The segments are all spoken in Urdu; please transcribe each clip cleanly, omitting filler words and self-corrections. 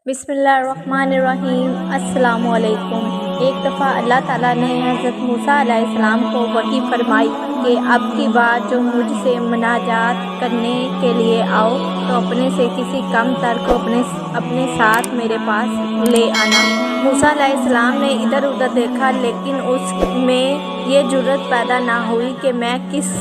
بسم اللہ الرحمن الرحیم۔ السلام علیکم۔ ایک دفعہ اللہ تعالیٰ نے حضرت موسیٰ علیہ السلام کو وحی فرمائی کہ اب کی بار جو مجھ سے مناجات کرنے کے لیے آؤ تو اپنے سے کسی کم تر کو اپنے ساتھ میرے پاس لے آنا۔ موسیٰ علیہ السلام نے ادھر ادھر دیکھا لیکن اس میں یہ جرأت پیدا نہ ہوئی کہ میں کس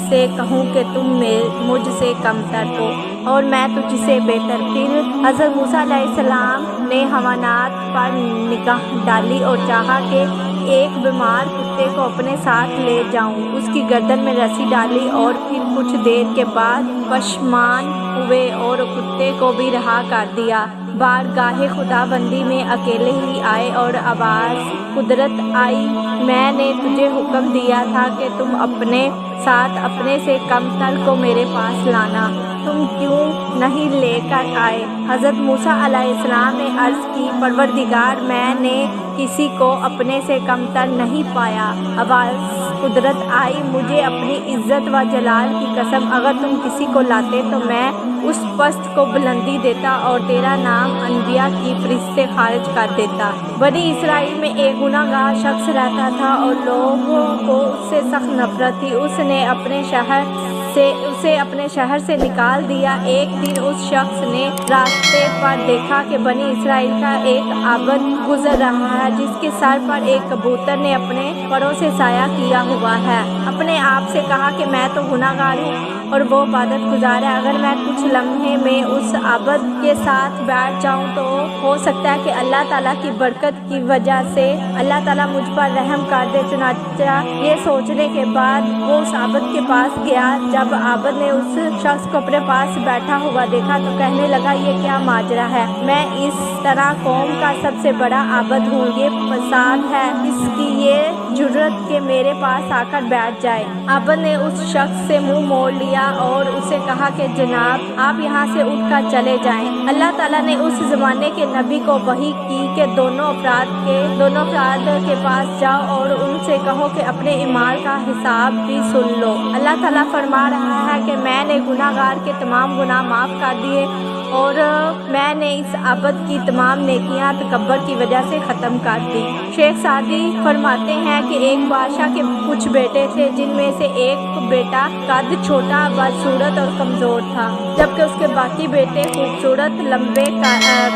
سے کہوں کہ تم مجھ سے کم تر ہو اور میں تجھ سے بہتر۔ پھر حضرت موسیٰ علیہ السلام نے حیوانات پر نگاہ ڈالی اور چاہا کہ ایک بیمار کتے کو اپنے ساتھ لے جاؤں۔ اس کی گردن میں رسی ڈالی اور پھر کچھ دیر کے بعد پشیمان ہوئے اور کتے کو بھی رہا کر دیا۔ بارگاہ خدا بندی میں اکیلے ہی آئے اور آواز قدرت آئی، میں نے تجھے حکم دیا تھا کہ تم اپنے ساتھ اپنے سے کم تر کو میرے پاس لانا، تم کیوں نہیں لے کر آئے؟ حضرت موسیٰ علیہ السلام نے عرض کی، پروردگار میں نے کسی کو اپنے سے کم تر نہیں پایا۔ آواز قدرت آئی، مجھے اپنی عزت و جلال کی قسم، اگر تم کسی کو لاتے تو میں اس پست کو بلندی دیتا اور تیرا نام انبیاء کی فہرست سے خارج کر دیتا۔ بنی اسرائیل میں ایک گناہ گار شخص رہتا تھا اور لوگوں کو اس سے سخت نفرت تھی۔ اسے اپنے شہر سے نکال دیا۔ ایک دن اس شخص نے راستے پر دیکھا کہ بنی اسرائیل کا ایک عابد گزر رہا ہے جس کے سر پر ایک کبوتر نے اپنے پروں سے سایہ کیا ہوا ہے۔ اپنے آپ سے کہا کہ میں تو گناہ گار ہوں اور وہ عبادت گزار ہے، اگر میں کچھ لمحے میں اس عابد کے ساتھ بیٹھ جاؤں تو ہو سکتا ہے کہ اللہ تعالیٰ کی برکت کی وجہ سے اللہ تعالیٰ مجھ پر رحم کر دے۔ چنانچہ یہ سوچنے کے بعد وہ اس عابد کے پاس گیا۔ جب عابد نے اس شخص کو اپنے پاس بیٹھا ہوا دیکھا تو کہنے لگا، یہ کیا ماجرا ہے؟ میں اس طرح قوم کا سب سے بڑا عابد ہوں، یہ فساد ہے اس کی یہ جرأت کہ میرے پاس آ کر بیٹھ جائے۔ عابد نے اس شخص سے منہ موڑ لیا اور اسے کہا کہ جناب آپ یہاں سے اٹھ کر چلے جائیں۔ اللہ تعالیٰ نے اس زمانے کے نبی کو وحی کی کہ دونوں افراد کے پاس جاؤ اور ان سے کہو کہ اپنے اعمال کا حساب بھی سن لو۔ اللہ تعالیٰ فرما رہا ہے کہ میں نے گناہ گار کے تمام گناہ معاف کر دیے اور میں نے اس عابد کی تمام نیکیاں تکبر کی وجہ سے ختم کر دی۔ شیخ سعدی فرماتے ہیں کہ ایک بادشاہ کے کچھ بیٹے تھے جن میں سے ایک بیٹا قد چھوٹا، بدصورت اور کمزور تھا، جبکہ اس کے باقی بیٹے خوبصورت، لمبے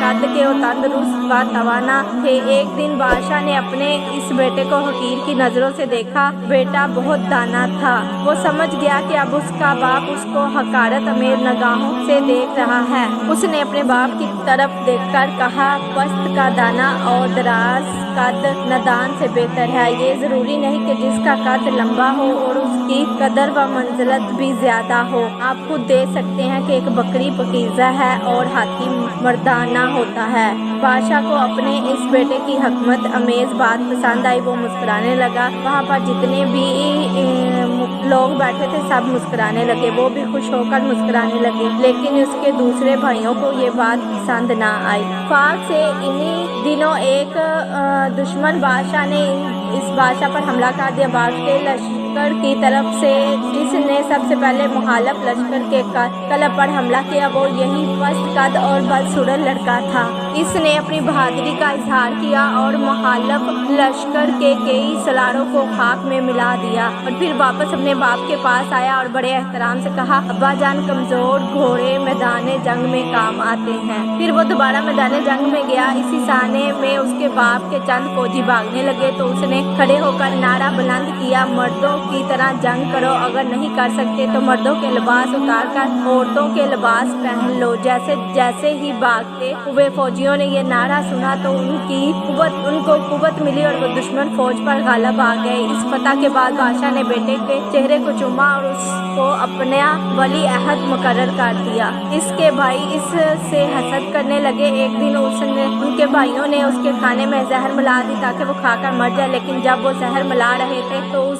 قد کے اور تندرست و توانا تھے۔ ایک دن بادشاہ نے اپنے اس بیٹے کو حقیر کی نظروں سے دیکھا۔ بیٹا بہت دانا تھا، وہ سمجھ گیا کہ اب اس کا باپ اس کو حقارت آمیز نگاہوں سے دیکھ رہا ہے۔ اس نے اپنے باپ کی طرف دیکھ کر کہا، پست کا دانا اور دراز قد نادان سے بہتر ہے۔ یہ ضروری نہیں کہ جس کا قد لمبا ہو اور اس کی قدر و منزلت بھی زیادہ ہو۔ آپ خود دیکھ سکتے ہیں کہ ایک بکری پاکیزہ ہے اور ہاتھی مردانہ ہوتا ہے۔ بادشاہ کو اپنے اس بیٹے کی حکمت امیز بات پسند آئی، وہ مسکرانے لگا۔ وہاں پر جتنے بھی لوگ بیٹھے تھے سب مسکرانے لگے، وہ بھی خوش ہو کر مسکرانے لگے، لیکن اس کے دوسرے بھائیوں کو یہ بات پسند نہ آئی۔ اتفاق سے انہی دنوں ایک دشمن بادشاہ نے اس بادشاہ پر حملہ کر دیا۔ بادشاہ کے لشکر کی طرف سے جس نے سب سے پہلے مخالف لشکر کے قلعہ پر حملہ کیا وہ یہی پست قد اور بدصورت لڑکا تھا۔ اس نے اپنی بہادری کا اظہار کیا اور مخالف لشکر کے کئی سالاروں کو خاک میں ملا دیا اور پھر واپس اپنے باپ کے پاس آیا اور بڑے احترام سے کہا، ابا جان، کمزور گھوڑے میدان جنگ میں کام آتے ہیں۔ پھر وہ دوبارہ میدان جنگ میں گیا۔ اسی سانے میں اس کے باپ کے چند فوجی بھاگنے لگے تو اس نے کھڑے ہو کر نعرہ بلند کیا، مردوں کی طرح جنگ کرو، اگر نہیں کر سکتے تو مردوں کے لباس اتار کر عورتوں کے لباس پہن لو۔ جیسے ہی بھاگتے ہوئے فوجیوں نے یہ نعرہ سنا تو ان کو قوت ملی اور وہ دشمن فوج پر غالب آ گئے۔ اس فتح کے بعد بادشاہ نے بیٹے کے چہرے کو چوما اور اس کو اپنا ولی عہد مقرر کر دیا۔ اس کے بھائی اس سے حسد کرنے لگے۔ ایک دن ان کے بھائیوں نے اس کے کھانے میں زہر ملا دی تاکہ وہ کھا کر مر جائے، لیکن جب وہ زہر ملا رہے تھے تو اس